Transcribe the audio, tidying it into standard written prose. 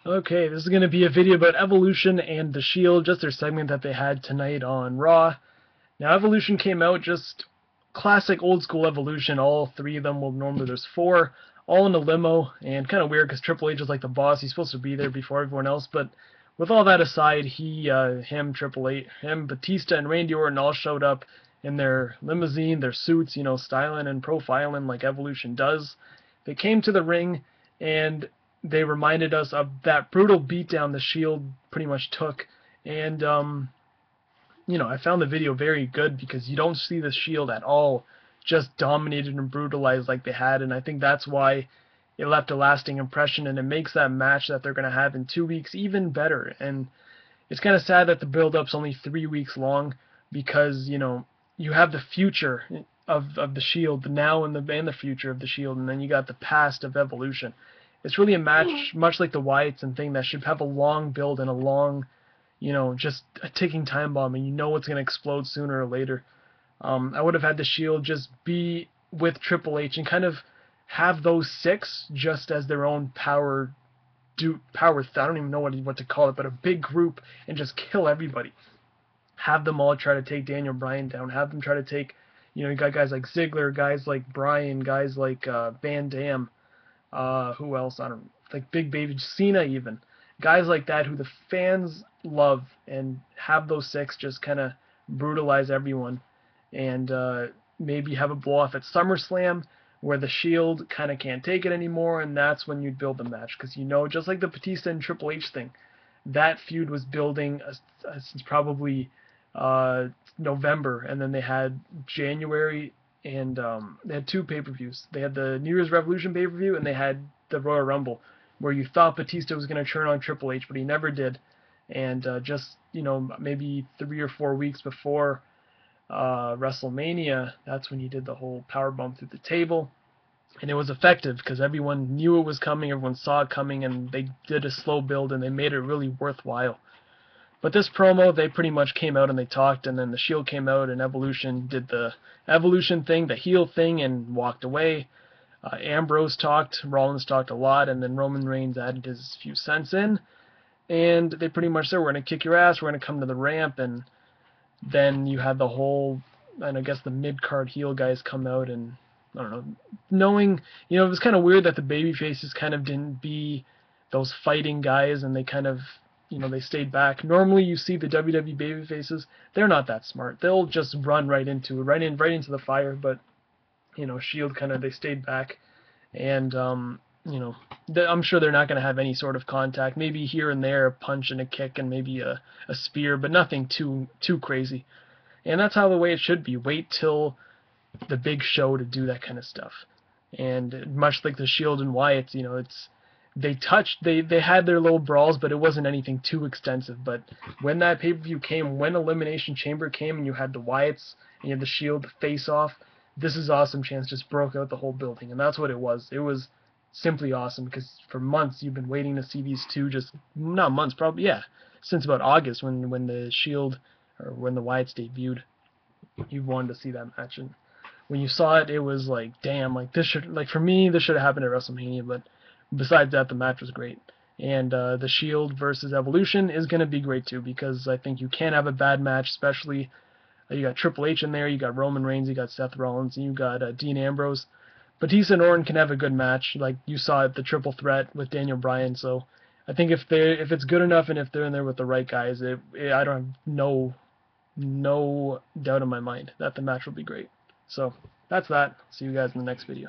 Okay, this is going to be a video about Evolution and The Shield, just their segment that they had tonight on Raw. Now, Evolution came out, just classic old school Evolution. All three of them, well, normally there's four, all in a limo, and kind of weird because Triple H is like the boss. He's supposed to be there before everyone else, but with all that aside, Triple H, Batista, and Randy Orton all showed up in their limousine, their suits, styling and profiling like Evolution does. They came to the ring, and they reminded us of that brutal beatdown the Shield pretty much took. And, I found the video very good because you don't see the Shield at all just dominated and brutalized like they had. And I think that's why it left a lasting impression, and it makes that match that they're going to have in 2 weeks even better. And it's kind of sad that the build-up's only 3 weeks long because, you have the future of the Shield, the now and the future of the Shield, and then you got the past of Evolution. It's really a match, much like the Wyatts and thing, that should have a long build and a long, just a ticking time bomb, and you know it's going to explode sooner or later. I would have had the Shield just be with Triple H and kind of have those six just as their own I don't even know what to call it, but a big group, and just kill everybody. Have them all try to take Daniel Bryan down. Have them try to take, you got guys like Ziggler, guys like Bryan, guys like Van Dam. Who else? I don't like Big Baby Cena even. Guys like that who the fans love, and have those six just kind of brutalize everyone, and maybe have a blow off at SummerSlam where the Shield kind of can't take it anymore, and that's when you'd build the match, because just like the Batista and Triple H thing, that feud was building since probably November, and then they had January, and they had two pay-per-views. They had the New Year's Revolution pay-per-view, and they had the Royal Rumble, where you thought Batista was going to turn on Triple H, but he never did. And maybe 3 or 4 weeks before WrestleMania, that's when he did the whole powerbomb through the table. And it was effective because everyone knew it was coming, everyone saw it coming, and they did a slow build, and they made it really worthwhile. But this promo, they pretty much came out and they talked, and then the Shield came out, and Evolution did the Evolution thing, the heel thing, and walked away. Ambrose talked, Rollins talked a lot, and then Roman Reigns added his few cents in, and they pretty much said, we're going to kick your ass, we're going to come to the ramp, and then you had the whole, and I guess the mid-card heel guys come out, and I don't know, knowing, it was kind of weird that the baby faces kind of didn't be those fighting guys, and they kind of, they stayed back. Normally you see the WWE baby faces, they're not that smart. They'll just run right into it, right into the fire, but, Shield kind of, they stayed back, and, I'm sure they're not going to have any sort of contact. Maybe here and there, a punch and a kick and maybe a spear, but nothing too crazy. And that's how the way it should be. Wait till the big show to do that kind of stuff. And much like the Shield and Wyatt, they had their little brawls, but it wasn't anything too extensive. But when that pay-per-view came, when Elimination Chamber came, and you had the Wyatts and you had the Shield to face off, This Is Awesome chance just broke out the whole building, and that's what it was. It was simply awesome because for months you've been waiting to see these two, just not months, probably, yeah, since about August when the Shield or when the Wyatts debuted. You wanted to see that match, and when you saw it, it was like, damn, like for me, this should have happened at WrestleMania. But besides that, the match was great, and the Shield versus Evolution is going to be great too, because I think you can't have a bad match, especially you got Triple H in there, you got Roman Reigns, you got Seth Rollins, and you got Dean Ambrose. Batista and Orton can have a good match, like you saw at the Triple Threat with Daniel Bryan. So I think if it's good enough and if they're in there with the right guys, I don't have no doubt in my mind that the match will be great. So that's that. See you guys in the next video.